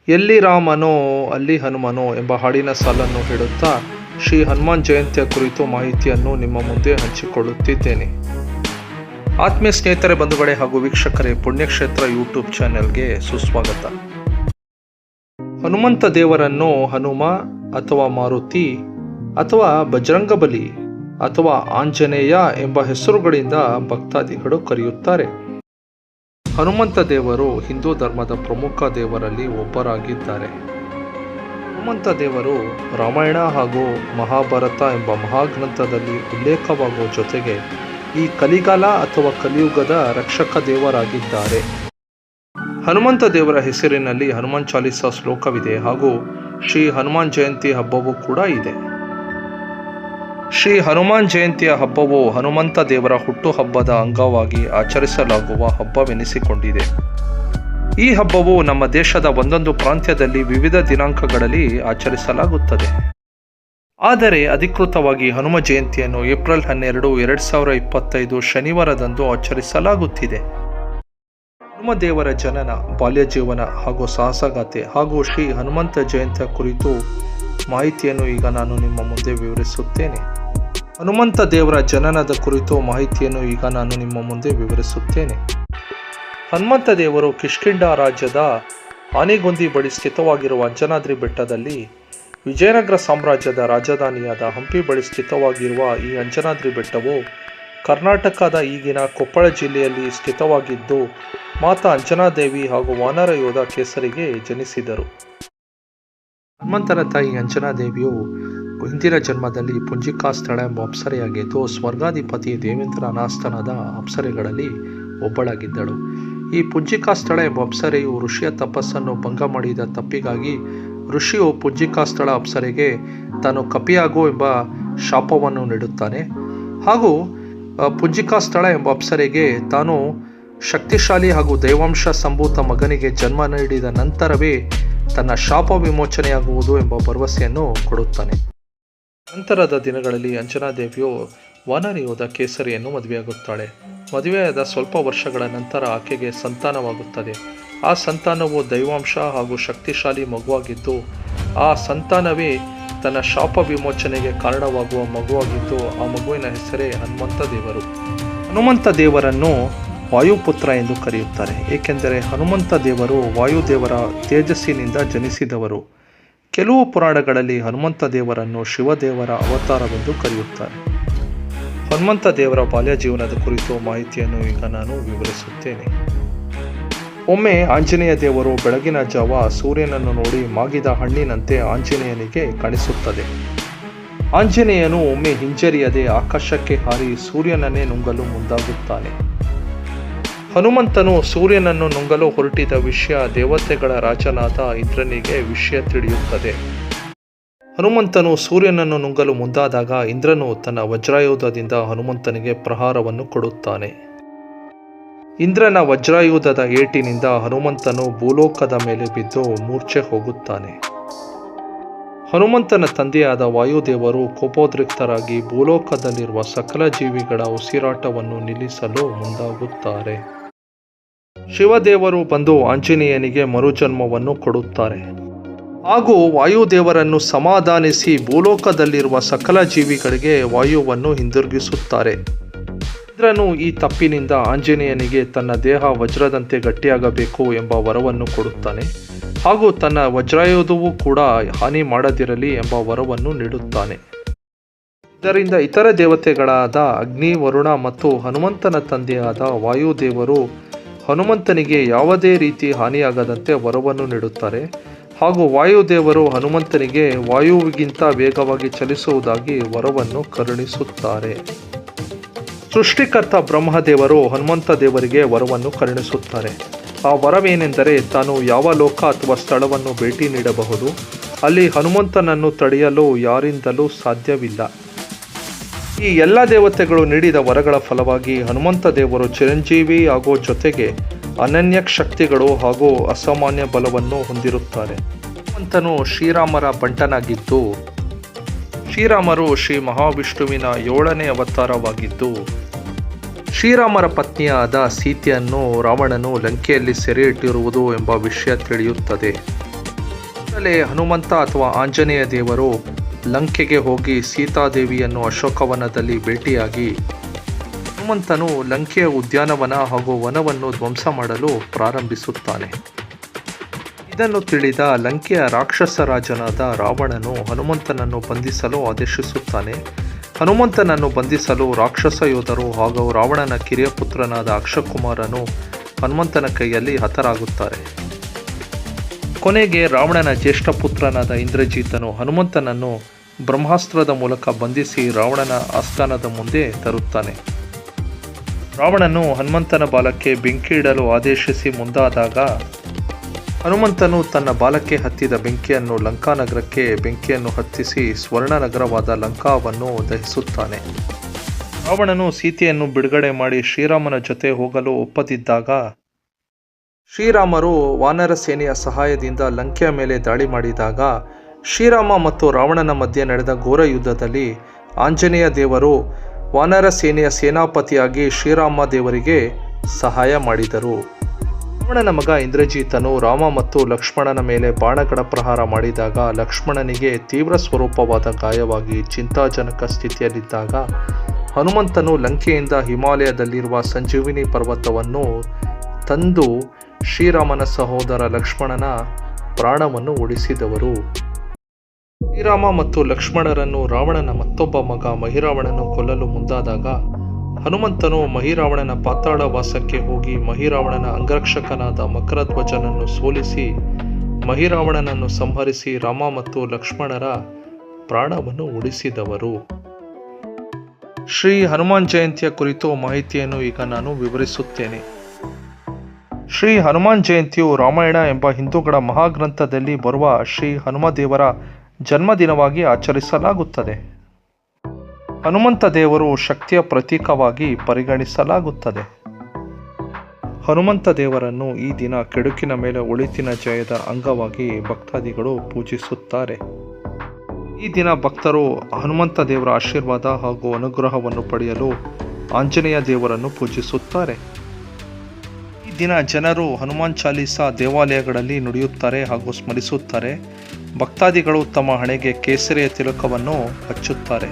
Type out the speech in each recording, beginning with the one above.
ಎಲ್ಲಿ ರಾಮನೋ ಅಲ್ಲಿ ಹನುಮನೋ ಎಂಬ ಹಾಡಿನ ಸಾಲನ್ನು ಹೇಳುತ್ತಾ ಶ್ರೀ ಹನುಮಾನ್ ಜಯಂತಿಯ ಕುರಿತು ಮಾಹಿತಿಯನ್ನು ನಿಮ್ಮ ಮುಂದೆ ಹಂಚಿಕೊಳ್ಳುತ್ತಿದ್ದೇನೆ. ಆತ್ಮೀಯ ಸ್ನೇಹಿತರೆ, ಬಂಧುಗಳೇ ಹಾಗೂ ವೀಕ್ಷಕರೇ, ಪುಣ್ಯಕ್ಷೇತ್ರ ಯೂಟ್ಯೂಬ್ ಚಾನೆಲ್ಗೆ ಸುಸ್ವಾಗತ. ಹನುಮಂತ ದೇವರನ್ನು ಹನುಮ ಅಥವಾ ಮಾರುತಿ ಅಥವಾ ಬಜರಂಗಬಲಿ ಅಥವಾ ಆಂಜನೇಯ ಎಂಬ ಹೆಸರುಗಳಿಂದ ಭಕ್ತಾದಿಗಳು ಕರೆಯುತ್ತಾರೆ. ಹನುಮಂತ ದೇವರು ಹಿಂದೂ ಧರ್ಮದ ಪ್ರಮುಖ ದೇವರಲ್ಲಿ ಒಬ್ಬರಾಗಿದ್ದಾರೆ. ಹನುಮಂತ ದೇವರು ರಾಮಾಯಣ ಹಾಗೂ ಮಹಾಭಾರತ ಎಂಬ ಮಹಾಗ್ರಂಥದಲ್ಲಿ ಉಲ್ಲೇಖವಾಗುವ ಜೊತೆಗೆ ಈ ಕಲಿಗಾಲ ಅಥವಾ ಕಲಿಯುಗದ ರಕ್ಷಕ ದೇವರಾಗಿದ್ದಾರೆ. ಹನುಮಂತ ದೇವರ ಹೆಸರಿನಲ್ಲಿ ಹನುಮಾನ್ ಚಾಲಿಸಾ ಶ್ಲೋಕವಿದೆ ಹಾಗೂ ಶ್ರೀ ಹನುಮಾನ್ ಜಯಂತಿ ಹಬ್ಬವೂ ಕೂಡ ಇದೆ. ಶ್ರೀ ಹನುಮಾನ್ ಜಯಂತಿಯ ಹಬ್ಬವು ಹನುಮಂತ ದೇವರ ಹುಟ್ಟುಹಬ್ಬದ ಅಂಗವಾಗಿ ಆಚರಿಸಲಾಗುವ ಹಬ್ಬವೆನಿಸಿಕೊಂಡಿದೆ. ಈ ಹಬ್ಬವು ನಮ್ಮ ದೇಶದ ಒಂದೊಂದು ಪ್ರಾಂತ್ಯದಲ್ಲಿ ವಿವಿಧ ದಿನಾಂಕಗಳಲ್ಲಿ ಆಚರಿಸಲಾಗುತ್ತದೆ. ಆದರೆ ಅಧಿಕೃತವಾಗಿ ಹನುಮ ಜಯಂತಿಯನ್ನು ಏಪ್ರಿಲ್ 12, 2025 ಶನಿವಾರದಂದು ಆಚರಿಸಲಾಗುತ್ತಿದೆ. ಹನುಮ ದೇವರ ಜನನ, ಬಾಲ್ಯ ಜೀವನ ಹಾಗೂ ಸಾಹಸಗಾಥೆ ಹಾಗೂ ಶ್ರೀ ಹನುಮಂತ ಜಯಂತಿಯ ಕುರಿತು ಮಾಹಿತಿಯನ್ನು ಈಗ ನಾನು ನಿಮ್ಮ ಮುಂದೆ ವಿವರಿಸುತ್ತೇನೆ. ಹನುಮಂತ ದೇವರ ಜನನದ ಕುರಿತು ಮಾಹಿತಿಯನ್ನು ಈಗ ನಾನು ನಿಮ್ಮ ಮುಂದೆ ವಿವರಿಸುತ್ತೇನೆ. ಹನುಮಂತ ದೇವರು ಕಿಷ್ಕಿಂಧ ರಾಜ್ಯದ ಆನೆಗೊಂದಿ ಬಳಿ ಸ್ಥಿತವಾಗಿರುವ ಅಂಜನಾದ್ರಿ ಬೆಟ್ಟದಲ್ಲಿ, ವಿಜಯನಗರ ಸಾಮ್ರಾಜ್ಯದ ರಾಜಧಾನಿಯಾದ ಹಂಪಿ ಬಳಿ ಸ್ಥಿತವಾಗಿರುವ ಈ ಅಂಜನಾದ್ರಿ ಬೆಟ್ಟವು ಕರ್ನಾಟಕದ ಈಗಿನ ಕೊಪ್ಪಳ ಜಿಲ್ಲೆಯಲ್ಲಿ ಸ್ಥಿತವಾಗಿದ್ದು, ಮಾತಾ ಅಂಜನಾದೇವಿ ಹಾಗೂ ವಾನರ ಯೋಧ ಕೇಸರಿಗೆ ಜನಿಸಿದರು. ಹನುಮಂತನ ತಾಯಿ ಅಂಜನಾದೇವಿಯು ಹಿಂದಿನ ಜನ್ಮದಲ್ಲಿ ಪುಂಜಿಕಾ ಸ್ಥಳ ಎಂಬ ಅಪ್ಸರೆಯಾಗಿದ್ದು, ಸ್ವರ್ಗಾಧಿಪತಿ ದೇವೇಂದ್ರನ ಆಸ್ಥಾನದ ಅಪ್ಸರೆಗಳಲ್ಲಿ ಒಬ್ಬಳಾಗಿದ್ದಳು. ಈ ಪುಂಜಿಕಾ ಸ್ಥಳ ಎಂಬ ಅಪ್ಸರೆಯು ಋಷಿಯ ತಪಸ್ಸನ್ನು ಭಂಗ ಮಾಡಿದ ತಪ್ಪಿಗಾಗಿ ಋಷಿಯು ಪುಂಜಿಕಾ ಸ್ಥಳ ಅಪ್ಸರೆಗೆ ತಾನು ಕಪಿಯಾಗು ಎಂಬ ಶಾಪವನ್ನು ನೀಡುತ್ತಾನೆ ಹಾಗೂ ಪುಂಜಿಕಾ ಸ್ಥಳ ಎಂಬ ಅಪ್ಸರೆಗೆ ತಾನು ಶಕ್ತಿಶಾಲಿ ಹಾಗೂ ದೈವಾಂಶ ಸಂಭೂತ ಮಗನಿಗೆ ಜನ್ಮ ನೀಡಿದ ನಂತರವೇ ತನ್ನ ಶಾಪ ವಿಮೋಚನೆಯಾಗುವುದು ಎಂಬ ಭರವಸೆಯನ್ನು ಕೊಡುತ್ತಾನೆ. ನಂತರದ ದಿನಗಳಲ್ಲಿ ಅಂಜನಾದೇವಿಯು ವಾನರ ಯೋಧ ಕೇಸರಿಯನ್ನು ಮದುವೆಯಾಗುತ್ತಾಳೆ. ಮದುವೆಯಾದ ಸ್ವಲ್ಪ ವರ್ಷಗಳ ನಂತರ ಆಕೆಗೆ ಸಂತಾನವಾಗುತ್ತದೆ. ಆ ಸಂತಾನವು ದೈವಾಂಶ ಹಾಗೂ ಶಕ್ತಿಶಾಲಿ ಮಗುವಾಗಿದ್ದು, ಆ ಸಂತಾನವೇ ತನ್ನ ಶಾಪ ವಿಮೋಚನೆಗೆ ಕಾರಣವಾಗುವ ಮಗುವಾಗಿದ್ದು, ಆ ಮಗುವಿನ ಹೆಸರೇ ಹನುಮಂತ ದೇವರು. ಹನುಮಂತ ದೇವರನ್ನು ವಾಯುಪುತ್ರ ಎಂದು ಕರೆಯುತ್ತಾರೆ, ಏಕೆಂದರೆ ಹನುಮಂತ ದೇವರು ವಾಯುದೇವರ ತೇಜಸ್ಸಿನಿಂದ ಜನಿಸಿದವರು. ಕೆಲವು ಪುರಾಣಗಳಲ್ಲಿ ಹನುಮಂತ ದೇವರನ್ನು ಶಿವದೇವರ ಅವತಾರವೆಂದು ಕರೆಯುತ್ತಾರೆ. ಹನುಮಂತ ದೇವರ ಬಾಲ್ಯ ಜೀವನದ ಕುರಿತು ಮಾಹಿತಿಯನ್ನು ಈಗ ನಾನು ವಿವರಿಸುತ್ತೇನೆ. ಒಮ್ಮೆ ಆಂಜನೇಯ ದೇವರು ಬೆಳಗಿನ ಜಾವ ಸೂರ್ಯನನ್ನು ನೋಡಿ ಮಾಗಿದ ಹಣ್ಣಿನಂತೆ ಆಂಜನೇಯನಿಗೆ ಕಾಣಿಸುತ್ತದೆ. ಆಂಜನೇಯನು ಒಮ್ಮೆ ಹಿಂಜರಿಯದೆ ಆಕಾಶಕ್ಕೆ ಹಾರಿ ಸೂರ್ಯನನ್ನೇ ನುಂಗಲು ಮುಂದಾಗುತ್ತಾನೆ. ಹನುಮಂತನು ಸೂರ್ಯನನ್ನು ನುಂಗಲು ಹೊರಟಿದ ವಿಷಯ ದೇವತೆಗಳ ರಾಜನಾದ ಇಂದ್ರನಿಗೆ ವಿಷಯ ತಿಳಿಯುತ್ತದೆ. ಹನುಮಂತನು ಸೂರ್ಯನನ್ನು ನುಂಗಲು ಮುಂದಾದಾಗ ಇಂದ್ರನು ತನ್ನ ವಜ್ರಾಯುಧದಿಂದ ಹನುಮಂತನಿಗೆ ಪ್ರಹಾರವನ್ನು ಕೊಡುತ್ತಾನೆ. ಇಂದ್ರನ ವಜ್ರಾಯುಧದ ಏಟಿನಿಂದ ಹನುಮಂತನು ಭೂಲೋಕದ ಮೇಲೆ ಬಿದ್ದು ಮೂರ್ಛೆ ಹೋಗುತ್ತಾನೆ. ಹನುಮಂತನ ತಂದೆಯಾದ ವಾಯುದೇವರು ಕೋಪೋದ್ರಿಕ್ತರಾಗಿ ಭೂಲೋಕದಲ್ಲಿರುವ ಸಕಲ ಜೀವಿಗಳ ಉಸಿರಾಟವನ್ನು ನಿಲ್ಲಿಸಲು ಮುಂದಾಗುತ್ತಾರೆ. ಶಿವದೇವರು ಬಂದು ಆಂಜನೇಯನಿಗೆ ಮರುಜನ್ಮವನ್ನು ಕೊಡುತ್ತಾರೆ ಹಾಗೂ ವಾಯುದೇವರನ್ನು ಸಮಾಧಾನಿಸಿ ಭೂಲೋಕದಲ್ಲಿರುವ ಸಕಲ ಜೀವಿಗಳಿಗೆ ವಾಯುವನ್ನು ಹಿಂದಿರುಗಿಸುತ್ತಾರೆ. ಇಂದ್ರನು ಈ ತಪ್ಪಿನಿಂದ ಆಂಜನೇಯನಿಗೆ ತನ್ನ ದೇಹ ವಜ್ರದಂತೆ ಗಟ್ಟಿಯಾಗಬೇಕು ಎಂಬ ವರವನ್ನು ಕೊಡುತ್ತಾನೆ ಹಾಗೂ ತನ್ನ ವಜ್ರಾಯುಧವೂ ಕೂಡ ಹಾನಿ ಮಾಡದಿರಲಿ ಎಂಬ ವರವನ್ನು ನೀಡುತ್ತಾನೆ. ಇದರಿಂದ ಇತರ ದೇವತೆಗಳಾದ ಅಗ್ನಿ, ವರುಣ ಮತ್ತು ಹನುಮಂತನ ತಂದೆಯಾದ ವಾಯುದೇವರು ಹನುಮಂತನಿಗೆ ಯಾವುದೇ ರೀತಿ ಹಾನಿಯಾಗದಂತೆ ವರವನ್ನು ನೀಡುತ್ತಾರೆ ಹಾಗೂ ವಾಯುದೇವರು ಹನುಮಂತನಿಗೆ ವಾಯುವಿಗಿಂತ ವೇಗವಾಗಿ ಚಲಿಸುವುದಾಗಿ ವರವನ್ನು ಕರುಣಿಸುತ್ತಾರೆ. ಸೃಷ್ಟಿಕರ್ತ ಬ್ರಹ್ಮದೇವರು ಹನುಮಂತ ದೇವರಿಗೆ ವರವನ್ನು ಕರುಣಿಸುತ್ತಾರೆ. ಆ ವರವೇನೆಂದರೆ, ತಾನು ಯಾವ ಲೋಕ ಅಥವಾ ಸ್ಥಳವನ್ನು ಭೇಟಿ ನೀಡಬಹುದು, ಅಲ್ಲಿ ಹನುಮಂತನನ್ನು ತಡೆಯಲು ಯಾರಿಂದಲೂ ಸಾಧ್ಯವಿಲ್ಲ. ಈ ಎಲ್ಲ ದೇವತೆಗಳು ನೀಡಿದ ವರಗಳ ಫಲವಾಗಿ ಹನುಮಂತ ದೇವರು ಚಿರಂಜೀವಿ ಆಗೋ ಜೊತೆಗೆ ಅನನ್ಯ ಶಕ್ತಿಗಳು ಹಾಗೂ ಅಸಾಮಾನ್ಯ ಬಲವನ್ನು ಹೊಂದಿರುತ್ತಾರೆ. ಹನುಮಂತನು ಶ್ರೀರಾಮರ ಬಂಟನಾಗಿದ್ದು, ಶ್ರೀರಾಮರು ಶ್ರೀ ಮಹಾವಿಷ್ಣುವಿನ 7ನೇ ಅವತಾರವಾಗಿದ್ದು, ಶ್ರೀರಾಮರ ಪತ್ನಿಯಾದ ಸೀತೆಯನ್ನು ರಾವಣನು ಲಂಕೆಯಲ್ಲಿ ಸೆರೆ ಇಟ್ಟಿರುವುದು ಎಂಬ ವಿಷಯ ತಿಳಿಯುತ್ತದೆ. ಕೂಡಲೇ ಹನುಮಂತ ಅಥವಾ ಆಂಜನೇಯ ದೇವರು ಲಂಕೆಗೆ ಹೋಗಿ ಸೀತಾದೇವಿಯನ್ನು ಅಶೋಕವನದಲ್ಲಿ ಭೇಟಿಯಾಗಿ ಹನುಮಂತನು ಲಂಕೆಯ ಉದ್ಯಾನವನ ಹಾಗೂ ವನವನ್ನು ಧ್ವಂಸ ಮಾಡಲು ಪ್ರಾರಂಭಿಸುತ್ತಾನೆ. ಇದನ್ನು ತಿಳಿದ ಲಂಕೆಯ ರಾಕ್ಷಸ ರಾಜನಾದ ರಾವಣನು ಹನುಮಂತನನ್ನು ಬಂಧಿಸಲು ಆದೇಶಿಸುತ್ತಾನೆ. ಹನುಮಂತನನ್ನು ಬಂಧಿಸಲು ರಾಕ್ಷಸ ಯೋಧರು ಹಾಗೂ ರಾವಣನ ಕಿರಿಯ ಪುತ್ರನಾದ ಅಕ್ಷಕುಮಾರನು ಹನುಮಂತನ ಕೈಯಲ್ಲಿ ಹತರಾಗುತ್ತಾರೆ. ಕೊನೆಗೆ ರಾವಣನ ಜ್ಯೇಷ್ಠ ಪುತ್ರನಾದ ಇಂದ್ರಜಿತನು ಹನುಮಂತನನ್ನು ಬ್ರಹ್ಮಾಸ್ತ್ರದ ಮೂಲಕ ಬಂಧಿಸಿ ರಾವಣನ ಆಸ್ಥಾನದ ಮುಂದೆ ತರುತ್ತಾನೆ. ರಾವಣನು ಹನುಮಂತನ ಬಾಲಕ್ಕೆ ಬೆಂಕಿ ಇಡಲು ಆದೇಶಿಸಿ ಮುಂದಾದಾಗ ಹನುಮಂತನು ತನ್ನ ಬಾಲಕ್ಕೆ ಹತ್ತಿದ ಬೆಂಕಿಯನ್ನು ಲಂಕಾನಗರಕ್ಕೆ ಬೆಂಕಿಯನ್ನು ಹತ್ತಿಸಿ ಸ್ವರ್ಣನಗರವಾದ ಲಂಕಾವನ್ನು ದಹಿಸುತ್ತಾನೆ. ರಾವಣನು ಸೀತೆಯನ್ನು ಬಿಡುಗಡೆ ಮಾಡಿ ಶ್ರೀರಾಮನ ಜೊತೆ ಹೋಗಲು ಒಪ್ಪದಿದ್ದಾಗ ಶ್ರೀರಾಮರು ವಾನರ ಸೇನೆಯ ಸಹಾಯದಿಂದ ಲಂಕೆಯ ಮೇಲೆ ದಾಳಿ ಮಾಡಿದಾಗ ಶ್ರೀರಾಮ ಮತ್ತು ರಾವಣನ ಮಧ್ಯೆ ನಡೆದ ಘೋರ ಯುದ್ಧದಲ್ಲಿ ಆಂಜನೇಯ ದೇವರು ವಾನರ ಸೇನೆಯ ಸೇನಾಪತಿಯಾಗಿ ಶ್ರೀರಾಮ ದೇವರಿಗೆ ಸಹಾಯ ಮಾಡಿದರು. ರಾವಣನ ಮಗ ಇಂದ್ರಜಿತನು ರಾಮ ಮತ್ತು ಲಕ್ಷ್ಮಣನ ಮೇಲೆ ಬಾಣಗಳ ಪ್ರಹಾರ ಮಾಡಿದಾಗ ಲಕ್ಷ್ಮಣನಿಗೆ ತೀವ್ರ ಸ್ವರೂಪವಾದ ಗಾಯವಾಗಿ ಚಿಂತಾಜನಕ ಸ್ಥಿತಿಯಲ್ಲಿದ್ದಾಗ ಹನುಮಂತನು ಲಂಕೆಯಿಂದ ಹಿಮಾಲಯದಲ್ಲಿರುವ ಸಂಜೀವಿನಿ ಪರ್ವತವನ್ನು ತಂದು ಶ್ರೀರಾಮನ ಸಹೋದರ ಲಕ್ಷ್ಮಣನ ಪ್ರಾಣವನ್ನು ಉಳಿಸಿದವರು. ಶ್ರೀರಾಮ ಮತ್ತು ಲಕ್ಷ್ಮಣರನ್ನು ರಾವಣನ ಮತ್ತೊಬ್ಬ ಮಗ ಮಹಿರಾವಣನು ಕೊಲ್ಲಲು ಮುಂದಾದಾಗ ಹನುಮಂತನು ಮಹಿರಾವಣನ ಪಾತಾಳ ವಾಸಕ್ಕೆ ಹೋಗಿ ಮಹಿರಾವಣನ ಅಂಗರಕ್ಷಕನಾದ ಮಕರಧ್ವಜನನ್ನು ಸೋಲಿಸಿ ಮಹಿರಾವಣನನ್ನು ಸಂಹರಿಸಿ ರಾಮ ಮತ್ತು ಲಕ್ಷ್ಮಣರ ಪ್ರಾಣವನ್ನು ಉಳಿಸಿದವರು. ಶ್ರೀ ಹನುಮಾನ್ ಜಯಂತಿಯ ಕುರಿತು ಮಾಹಿತಿಯನ್ನು ಈಗ ನಾನು ವಿವರಿಸುತ್ತೇನೆ. ಶ್ರೀ ಹನುಮಾನ್ ಜಯಂತಿಯು ರಾಮಾಯಣ ಎಂಬ ಹಿಂದೂಗಳ ಮಹಾಗ್ರಂಥದಲ್ಲಿ ಬರುವ ಶ್ರೀ ಹನುಮದೇವರ ಜನ್ಮದಿನವಾಗಿ ಆಚರಿಸಲಾಗುತ್ತದೆ. ಹನುಮಂತ ದೇವರು ಶಕ್ತಿಯ ಪ್ರತೀಕವಾಗಿ ಪರಿಗಣಿಸಲಾಗುತ್ತದೆ. ಹನುಮಂತ ದೇವರನ್ನು ಈ ದಿನ ಕೆಡುಕಿನ ಮೇಲೆ ಒಳಿತಿನ ಜಯದ ಅಂಗವಾಗಿ ಭಕ್ತಾದಿಗಳು ಪೂಜಿಸುತ್ತಾರೆ. ಈ ದಿನ ಭಕ್ತರು ಹನುಮಂತ ದೇವರ ಆಶೀರ್ವಾದ ಹಾಗೂ ಅನುಗ್ರಹವನ್ನು ಪಡೆಯಲು ಆಂಜನೇಯ ದೇವರನ್ನು ಪೂಜಿಸುತ್ತಾರೆ. ಈ ದಿನ ಜನರು ಹನುಮಾನ್ ಚಾಲೀಸಾ ದೇವಾಲಯಗಳಲ್ಲಿ ನುಡಿಯುತ್ತಾರೆ ಹಾಗೂ ಸ್ಮರಿಸುತ್ತಾರೆ. ಭಕ್ತಾದಿಗಳು ತಮ್ಮ ಹಣೆಗೆ ಕೇಸರಿಯ ತಿಲಕವನ್ನು ಹಚ್ಚುತ್ತಾರೆ.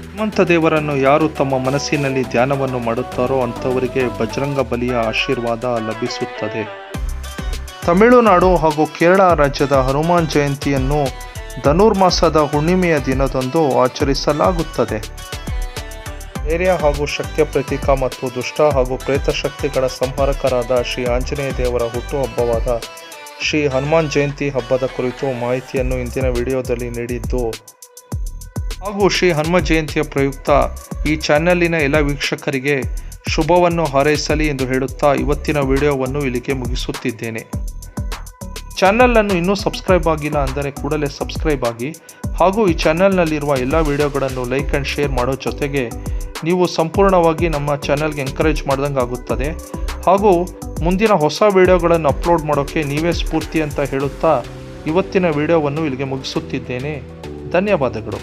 ಹನುಮಂತ ದೇವರನ್ನು ಯಾರು ತಮ್ಮ ಮನಸ್ಸಿನಲ್ಲಿ ಧ್ಯಾನವನ್ನು ಮಾಡುತ್ತಾರೋ ಅಂಥವರಿಗೆ ಬಜರಂಗ ಬಲಿಯ ಆಶೀರ್ವಾದ ಲಭಿಸುತ್ತದೆ. ತಮಿಳುನಾಡು ಹಾಗೂ ಕೇರಳ ರಾಜ್ಯದ ಹನುಮಾನ್ ಜಯಂತಿಯನ್ನು ಧನುರ್ಮಾಸದ ಹುಣ್ಣಿಮೆಯ ದಿನದಂದು ಆಚರಿಸಲಾಗುತ್ತದೆ. ಧೈರ್ಯ ಹಾಗೂ ಶಕ್ತಿಯ ಪ್ರತೀಕ ಮತ್ತು ದುಷ್ಟ ಹಾಗೂ ಪ್ರೇತ ಶಕ್ತಿಗಳ ಸಂಹಾರಕರಾದ ಶ್ರೀ ಆಂಜನೇಯ ದೇವರ ಹುಟ್ಟುಹಬ್ಬವಾದ ಶ್ರೀ ಹನುಮಾನ್ ಜಯಂತಿ ಹಬ್ಬದ ಕುರಿತು ಮಾಹಿತಿಯನ್ನು ಇಂದಿನ ವಿಡಿಯೋದಲ್ಲಿ ನೀಡಿದ್ದು ಹಾಗೂ ಶ್ರೀ ಹನುಮ ಜಯಂತಿಯ ಪ್ರಯುಕ್ತ ಈ ಚಾನೆಲ್ಲಿನ ಎಲ್ಲ ವೀಕ್ಷಕರಿಗೆ ಶುಭವನ್ನು ಹಾರೈಸಲಿ ಎಂದು ಹೇಳುತ್ತಾ ಇವತ್ತಿನ ವಿಡಿಯೋವನ್ನು ಇಲ್ಲಿಗೆ ಮುಗಿಸುತ್ತಿದ್ದೇನೆ. ಚಾನಲನ್ನು ಇನ್ನೂ ಸಬ್ಸ್ಕ್ರೈಬ್ ಆಗಿಲ್ಲ ಅಂದರೆ ಕೂಡಲೇ ಸಬ್ಸ್ಕ್ರೈಬ್ ಆಗಿ ಹಾಗೂ ಈ ಚಾನೆಲ್ನಲ್ಲಿರುವ ಎಲ್ಲ ವಿಡಿಯೋಗಳನ್ನು ಲೈಕ್ ಆ್ಯಂಡ್ ಶೇರ್ ಮಾಡೋ ಜೊತೆಗೆ ನೀವು ಸಂಪೂರ್ಣವಾಗಿ ನಮ್ಮ ಚಾನೆಲ್ಗೆ ಎಂಕರೇಜ್ ಮಾಡ್ದಂಗೆ ಆಗುತ್ತದೆ. ಹಾಗೂ ಮುಂದಿನ ಹೊಸ ವಿಡಿಯೋಗಳನ್ನು ಅಪ್ಲೋಡ್ ಮಾಡೋಕ್ಕೆ ನೀವೇ ಸ್ಫೂರ್ತಿ ಅಂತ ಹೇಳುತ್ತಾ ಇವತ್ತಿನ ವಿಡಿಯೋವನ್ನು ಇಲ್ಲಿಗೆ ಮುಗಿಸುತ್ತಿದ್ದೇನೆ. ಧನ್ಯವಾದಗಳು.